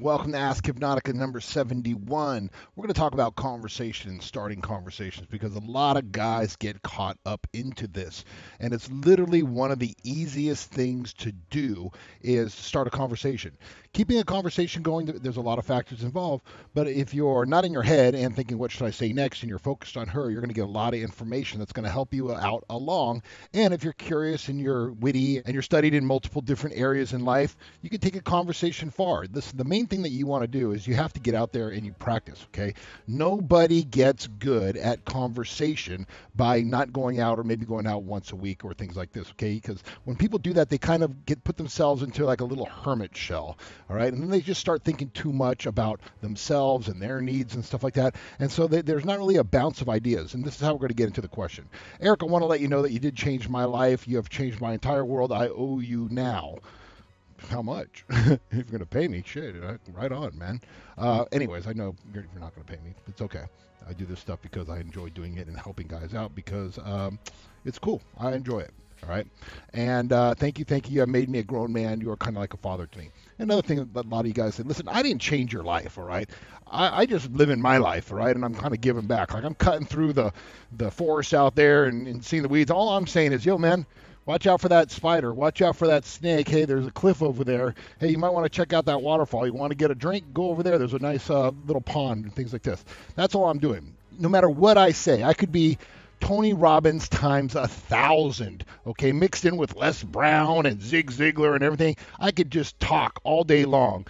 Welcome to Ask Hypnotica number 71. We're going to talk about conversations, starting conversations, because a lot of guys get caught up into this. And it's literally one of the easiest things to do is start a conversation. Keeping a conversation going, there's a lot of factors involved. But if you're not in your head and thinking, what should I say next, and you're focused on her, you're going to get a lot of information that's going to help you out along. And if you're curious and you're witty and you're studied in multiple different areas in life, you can take a conversation far. The main thing that you want to do is you have to get out there and you practice, okay? Nobody gets good at conversation by not going out or maybe going out once a week or things like this, okay? Because when people do that, they kind of put themselves into like a little hermit shell, all right? And then they just start thinking too much about themselves and their needs and stuff like that. And so there's not really a bounce of ideas. And this is how we're going to get into the question. Eric, I want to let you know that you did change my life. You have changed my entire world. I owe you now. How much? If you're going to pay me, shit, right on, man. Anyways, I know you're not going to pay me. It's okay. I do this stuff because I enjoy doing it and helping guys out because it's cool. I enjoy it. All right. And thank you. You have made me a grown man. You are kind of like a father to me. Another thing that a lot of you guys say, listen, I didn't change your life, all right? I just live in my life, all right? And I'm kind of giving back. Like I'm cutting through the forest out there and seeing the weeds. All I'm saying is, yo, man, watch out for that spider. Watch out for that snake. Hey, there's a cliff over there. Hey, you might want to check out that waterfall. You want to get a drink? Go over there. There's a nice little pond and things like this. That's all I'm doing. No matter what I say, I could be Tony Robbins times 1,000, okay, mixed in with Les Brown and Zig Ziglar and everything. I could just talk all day long.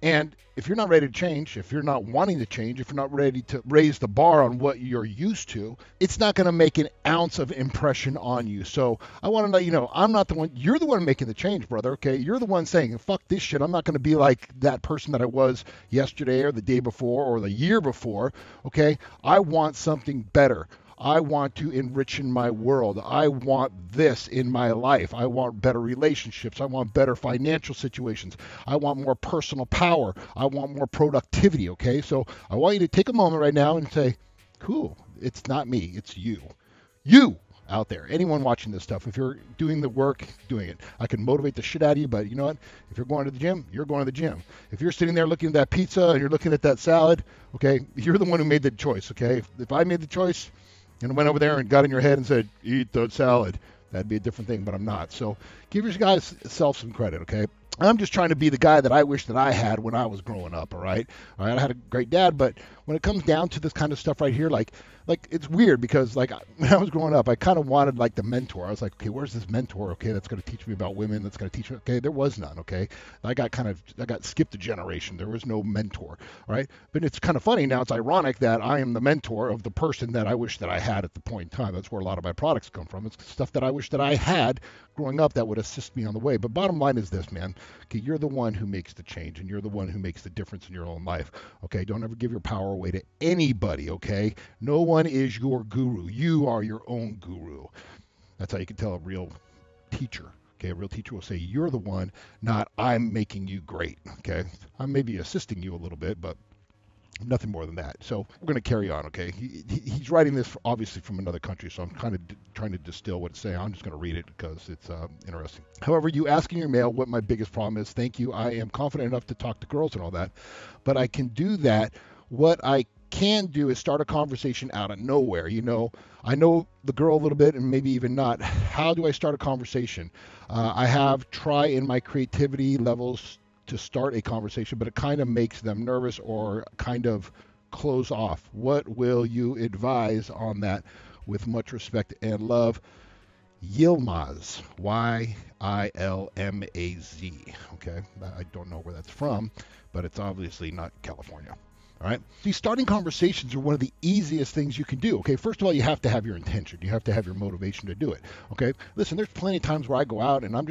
And if you're not ready to change, if you're not wanting to change, if you're not ready to raise the bar on what you're used to, it's not going to make an ounce of impression on you. So I want to let you know, I'm not the one, you're the one making the change, brother, okay? You're the one saying, fuck this shit. I'm not going to be like that person that I was yesterday or the day before or the year before, okay? I want something better. I want to enrich in my world. I want this in my life. I want better relationships. I want better financial situations. I want more personal power. I want more productivity, okay? So I want you to take a moment right now and say, cool, it's not me, it's you. You out there, anyone watching this stuff, if you're doing the work, doing it. I can motivate the shit out of you, but you know what? If you're going to the gym, you're going to the gym. If you're sitting there looking at that pizza and you're looking at that salad, okay, you're the one who made the choice, okay? If I made the choice, and went over there and got in your head and said, eat the salad, that'd be a different thing, but I'm not. So give your guys self some credit, okay? I'm just trying to be the guy that I wish that I had when I was growing up, all right? All right, I had a great dad, but when it comes down to this kind of stuff right here, like it's weird because like when I was growing up, I kind of wanted like the mentor. I was like, okay, where's this mentor? Okay, that's going to teach me about women. That's going to teach me. Okay, there was none. Okay, I got skipped a generation. There was no mentor. All right, but it's kind of funny now. It's ironic that I am the mentor of the person that I wish that I had at the point in time. That's where a lot of my products come from. It's stuff that I wish that I had growing up that would assist me on the way. But bottom line is this, man. Okay, you're the one who makes the change, and you're the one who makes the difference in your own life. Okay, don't ever give your power away to anybody. Okay, no one is your guru. You are your own guru. That's how you can tell a real teacher. Okay, a real teacher will say, you're the one, not I'm making you great. Okay, I'm maybe assisting you a little bit, but nothing more than that. So we're going to carry on, okay? He's writing this obviously from another country, so I'm kind of trying to distill what it's saying. I'm just going to read it because it's interesting. However, you ask in your mail what my biggest problem is. Thank you. I am confident enough to talk to girls and all that, but I can do that. What I can do is start a conversation out of nowhere. You know, I know the girl a little bit and maybe even not. How do I start a conversation? I have tried in my creativity levels to start a conversation, but it kind of makes them nervous or kind of close off. What will you advise on that? With much respect and love, Yilmaz, Yilmaz. Okay, I don't know where that's from, but it's obviously not California. All right. These starting conversations are one of the easiest things you can do. Okay. First of all, you have to have your intention. You have to have your motivation to do it. Okay. Listen, there's plenty of times where I go out and I'm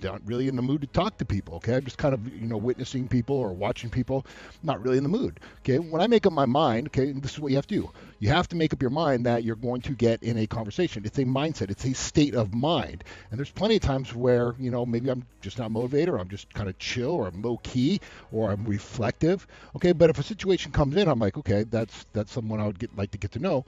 not really in the mood to talk to people. Okay. I'm just kind of, witnessing people or watching people, not really in the mood. Okay. When I make up my mind, okay, this is what you have to do. You have to make up your mind that you're going to get in a conversation. It's a mindset. It's a state of mind. And there's plenty of times where, maybe I'm just not motivated or I'm just kind of chill or I'm low key or I'm reflective. Okay. But if a situation comes in, I'm like, okay, that's someone I would like to get to know.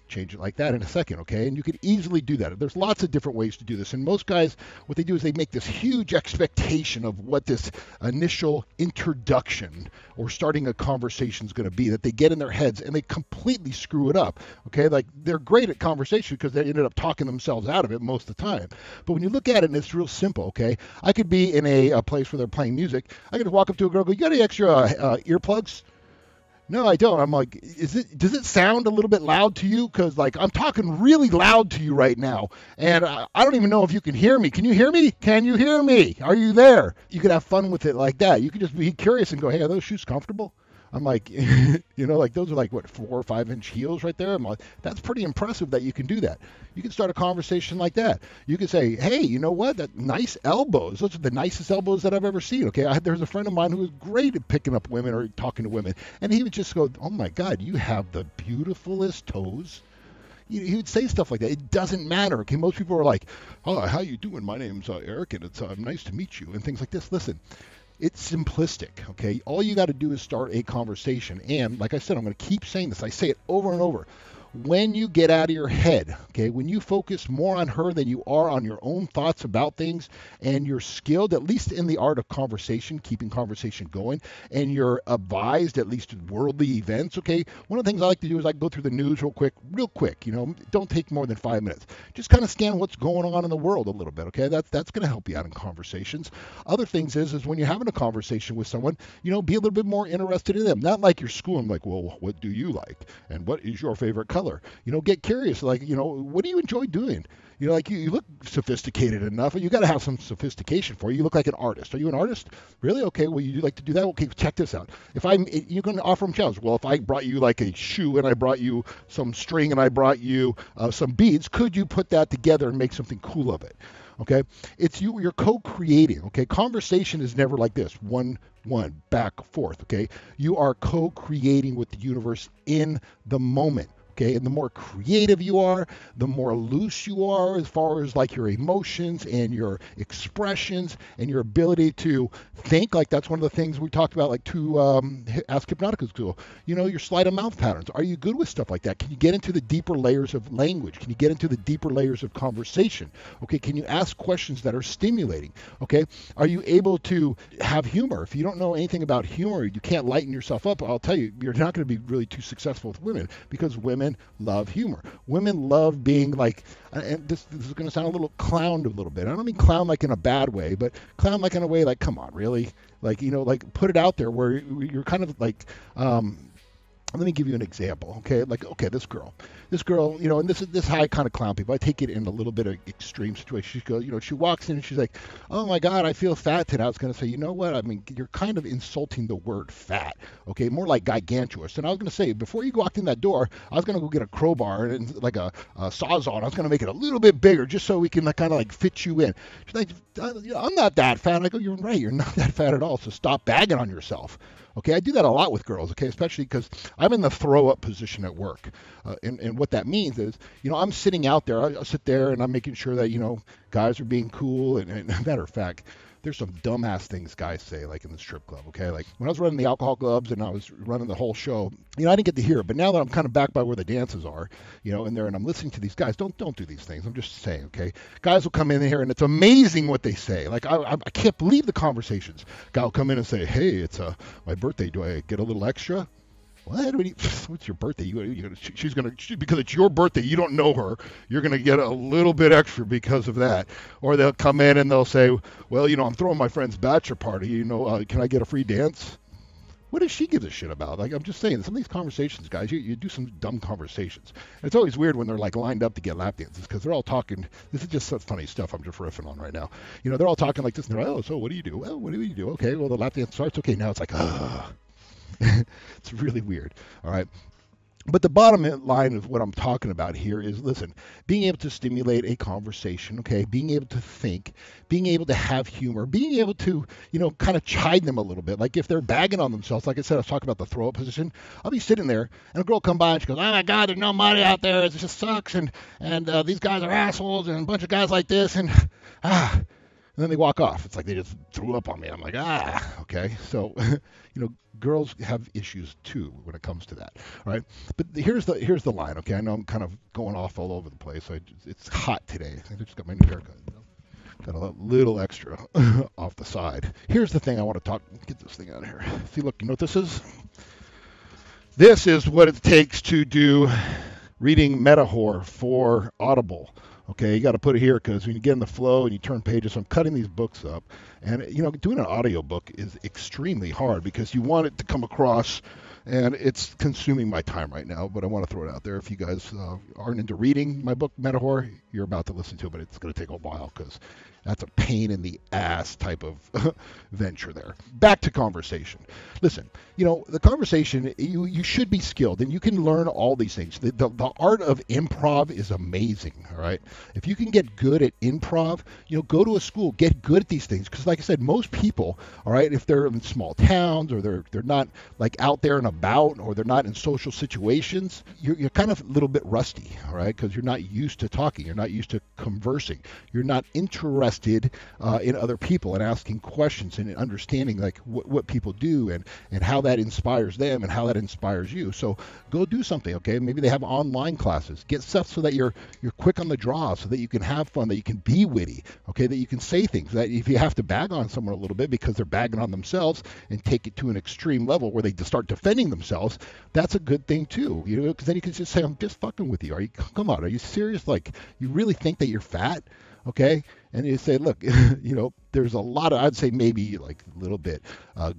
change it like that in a second, okay? And you can easily do that. There's lots of different ways to do this. And most guys, what they do is they make this huge expectation of what this initial introduction or starting a conversation is going to be that they get in their heads, and they completely screw it up, okay? Like, they're great at conversation because they ended up talking themselves out of it most of the time. But when you look at it, and it's real simple, okay? I could be in a place where they're playing music. I could walk up to a girl and go, "You got any extra earplugs?" "No, I don't." I'm like, does it sound a little bit loud to you? Because, like, I'm talking really loud to you right now, and I don't even know if you can hear me. Can you hear me? Can you hear me? Are you there? You could have fun with it like that. You could just be curious and go, "Hey, are those shoes comfortable?" I'm like, like, those are like, what, 4 or 5 inch heels right there? I'm like, that's pretty impressive that you can do that. You can start a conversation like that. You can say, "Hey, you know what? That nice elbows. Those are the nicest elbows that I've ever seen." Okay, there's a friend of mine who was great at picking up women or talking to women, and he would just go, "Oh my God, you have the beautifulest toes." He would say stuff like that. It doesn't matter. Okay, most people are like, "Oh, how you doing? My name's Eric, and it's nice to meet you," and things like this. Listen. It's simplistic, okay? All you got to do is start a conversation. And like I said, I'm going to keep saying this. I say it over and over. When you get out of your head, okay, when you focus more on her than you are on your own thoughts about things, and you're skilled, at least in the art of conversation, keeping conversation going, and you're advised at least worldly events, okay, one of the things I like to do is I go through the news real quick, don't take more than 5 minutes. Just kind of scan what's going on in the world a little bit, okay? That's going to help you out in conversations. Other things is when you're having a conversation with someone, be a little bit more interested in them. Not like your school. I'm like, "Well, what do you like? And what is your favorite color?" Get curious. Like, what do you enjoy doing? Like, you look sophisticated enough. You got to have some sophistication for you. You look like an artist. Are you an artist? Really? Okay. Well, you like to do that? Okay. Check this out. You're going to offer them challenge. Well, if I brought you like a shoe and I brought you some string and I brought you some beads, could you put that together and make something cool of it? Okay. You're co-creating. Okay. Conversation is never like this. One, back, forth. Okay. You are co-creating with the universe in the moment. Okay, and the more creative you are, the more loose you are as far as like your emotions and your expressions and your ability to think. Like, that's one of the things we talked about, like, to Ask Hypnotica School. Your sleight of mouth patterns. Are you good with stuff like that? Can you get into the deeper layers of language? Can you get into the deeper layers of conversation? Okay, can you ask questions that are stimulating? Okay, are you able to have humor? If you don't know anything about humor, you can't lighten yourself up. I'll tell you, you're not going to be really too successful with women, because women love humor. Women love being like, and this is going to sound a little clowned a little bit. I don't mean clown like in a bad way, but clown like in a way like, come on, really? Like, like, put it out there where you're kind of like, let me give you an example, okay? Like, okay, this girl, and this is how I kind of clown people. I take it in a little bit of extreme situation. She goes, she walks in and she's like, "Oh my God, I feel fat today." I was going to say, "You know what? I mean, you're kind of insulting the word fat, okay? More like gigantuous." And I was going to say, before you walked in that door, I was going to go get a crowbar and like a sawzall, and I was going to make it a little bit bigger just so we can kind of like fit you in. She's like, "I'm not that fat." I go, "You're right. You're not that fat at all. So stop bagging on yourself." Okay, I do that a lot with girls, okay, especially because I'm in the throw-up position at work. And what that means is, I'm sitting out there. I sit there and I'm making sure that, guys are being cool. And matter of fact, there's some dumbass things guys say, like in the strip club, okay? Like, when I was running the alcohol clubs and I was running the whole show, I didn't get to hear it. But now that I'm kind of back by where the dances are, in there, and I'm listening to these guys, don't do these things. I'm just saying, okay? Guys will come in here and it's amazing what they say. Like, I can't believe the conversations. Guy will come in and say, "Hey, it's my birthday. Do I get a little extra?" What? What's your birthday? Because it's your birthday. You don't know her. You're gonna get a little bit extra because of that. Or they'll come in and they'll say, "Well, I'm throwing my friend's bachelor party. Can I get a free dance?" What does she give a shit about? Like, I'm just saying, some of these conversations, guys, you do some dumb conversations. And it's always weird when they're like lined up to get lap dances, because they're all talking. This is just such funny stuff I'm just riffing on right now. They're all talking like this, and they're like, "Oh, so what do you do?" "Well, what do you do?" "Okay, well, the lap dance starts." Okay, now it's like, it's really weird. All right. But the bottom line of what I'm talking about here is, listen, being able to stimulate a conversation, okay, being able to think, being able to have humor, being able to, kind of chide them a little bit. Like, if they're bagging on themselves, like I said, I was talking about the throw-up position. I'll be sitting there, and a girl will come by, and she goes, "Oh my God, there's no money out there. It just sucks, and these guys are assholes, and a bunch of guys like this, and and then they walk off. It's like they just threw up on me. I'm like, okay. So, girls have issues too when it comes to that. All right. But here's the line. Okay. I know I'm kind of going off all over the place. It's hot today. I just got my new haircut. Got a little extra off the side. Here's the thing I want to talk. Get this thing out of here. See, look. You know what this is? This is what it takes to do reading Metaphor for Audible. Okay, you got to put it here because when you get in the flow and you turn pages, I'm cutting these books up. And, doing an audiobook is extremely hard because you want it to come across, and it's consuming my time right now. But I want to throw it out there. If you guys aren't into reading my book, Metaphor, you're about to listen to it, but it's going to take a while because that's a pain in the ass type of venture there. Back to conversation. Listen, the conversation, you should be skilled, and you can learn all these things. The art of improv is amazing, all right? If you can get good at improv, go to a school, get good at these things. Because like I said, most people, all right, if they're in small towns or they're not like out there and about or they're not in social situations, you're kind of a little bit rusty, all right? Because you're not used to talking. You're not used to conversing. You're not interested in other people and asking questions and understanding like what people do and how that inspires them and how that inspires you. So go do something, okay? Maybe they have online classes. Get stuff so that you're quick on the draw, so that you can have fun, that you can be witty, okay? That you can say things, that if you have to bag on someone a little bit because they're bagging on themselves and take it to an extreme level where they start defending themselves, that's a good thing too, because then you can just say, I'm just fucking with you. Come on, are you serious? Like, you really think that you're fat? Okay, and you say, look, there's a lot of, I'd say maybe like a little bit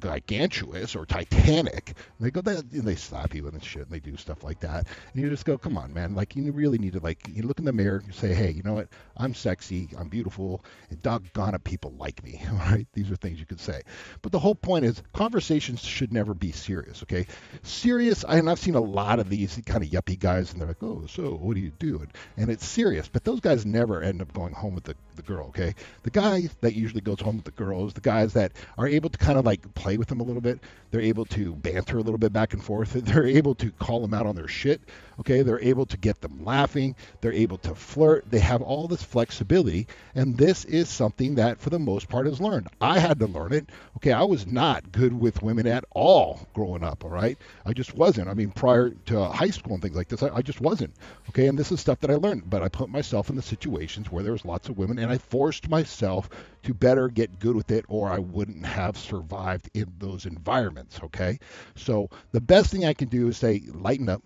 gigantuous or titanic. They go, they slap you and shit, and they do stuff like that. And you just go, come on, man. Like, you really need to, like, you look in the mirror and say, hey, you know what? I'm sexy, I'm beautiful, and doggone it, people like me. All right, these are things you could say. But the whole point is, conversations should never be serious. Okay, serious. And I've seen a lot of these kind of yuppie guys, and they're like, oh, so what do you do? And it's serious, but those guys never end up going home with the girl. Okay, the guy that usually goes home with the girl is the guys that are able to kind of like play with them a little bit. They're able to banter a little bit back and forth. They're able to call them out on their shit. Okay, they're able to get them laughing. They're able to flirt. They have all this flexibility, and this is something that for the most part is learned. I had to learn it. Okay, I was not good with women at all growing up. All right, I just wasn't. I mean, prior to high school and things like this, I just wasn't. Okay, and this is stuff that I learned, but I put myself in the situations where there was lots of women, and I forced myself to better get good with it, or I wouldn't have survived in those environments. Okay, so the best thing I can do is say, lighten up,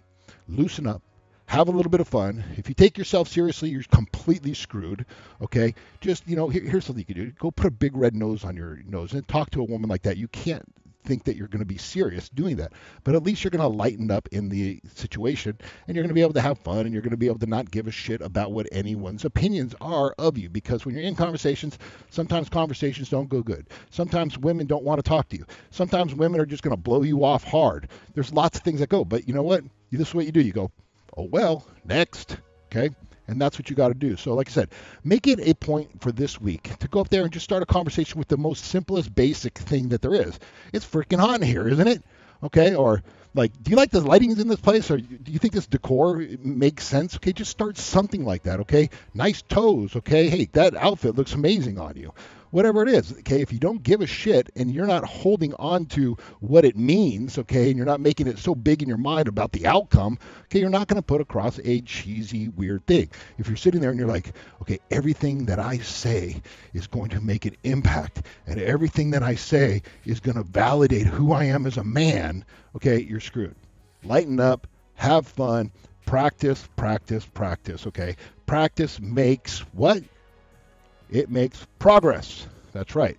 loosen up, have a little bit of fun. If you take yourself seriously, you're completely screwed. Okay, just here's something you can do: go put a big red nose on your nose and talk to a woman like that. You can't think that you're going to be serious doing that, but at least you're going to lighten up in the situation, and you're going to be able to have fun, and you're going to be able to not give a shit about what anyone's opinions are of you. Because when you're in conversations, sometimes conversations don't go good. Sometimes women don't want to talk to you. Sometimes women are just going to blow you off hard. There's lots of things that go, but you know what? This is what you do. You go, oh well, next. Okay, and that's what you got to do. So like I said, make it a point for this week to go up there and just start a conversation with the most simplest basic thing that there is. It's freaking hot in here, isn't it? Okay, or like, do you like the lightings in this place, or do you think this decor makes sense? Okay, just start something like that. Okay, nice toes. Okay, hey, that outfit looks amazing on you. Whatever it is, okay, if you don't give a shit and you're not holding on to what it means, okay, and you're not making it so big in your mind about the outcome, okay, you're not going to put across a cheesy, weird thing. If you're sitting there and you're like, okay, everything that I say is going to make an impact, and everything that I say is going to validate who I am as a man, okay, you're screwed. Lighten up, have fun, practice, practice, practice, okay? Practice makes what? It makes progress. That's right.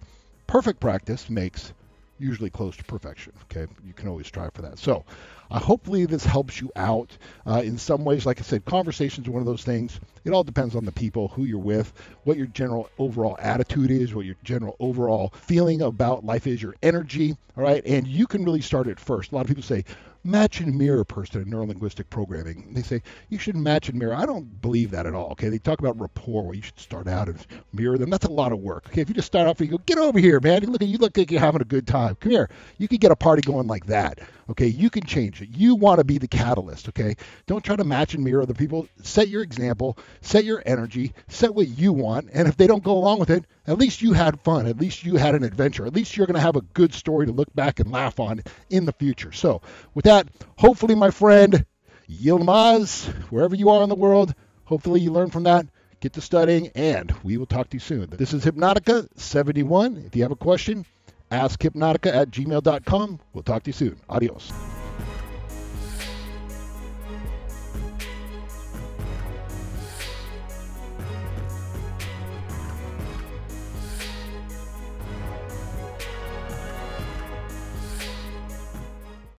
Perfect practice makes usually close to perfection. Okay, you can always strive for that. So hopefully this helps you out in some ways. Like I said, conversations are one of those things. It all depends on the people, who you're with, what your general overall attitude is, what your general overall feeling about life is, your energy. All right, and you can really start it first. A lot of people say, match and mirror person in neurolinguistic programming. They say you should match and mirror. I don't believe that at all. Okay, they talk about rapport where you should start out and mirror them. That's a lot of work. Okay, if you just start off and you go, get over here, man. You look like you're having a good time. Come here. You could get a party going like that. Okay, you can change it. You want to be the catalyst. Okay, don't try to match and mirror other people. Set your example, set your energy, set what you want. And if they don't go along with it, at least you had fun. At least you had an adventure. At least you're going to have a good story to look back and laugh on in the future. So with that, hopefully, my friend, Yilmaz, wherever you are in the world, hopefully you learn from that. Get to studying, and we will talk to you soon. This is Hypnotica 71. If you have a question, ask hypnotica@gmail.com. We'll talk to you soon. Adios.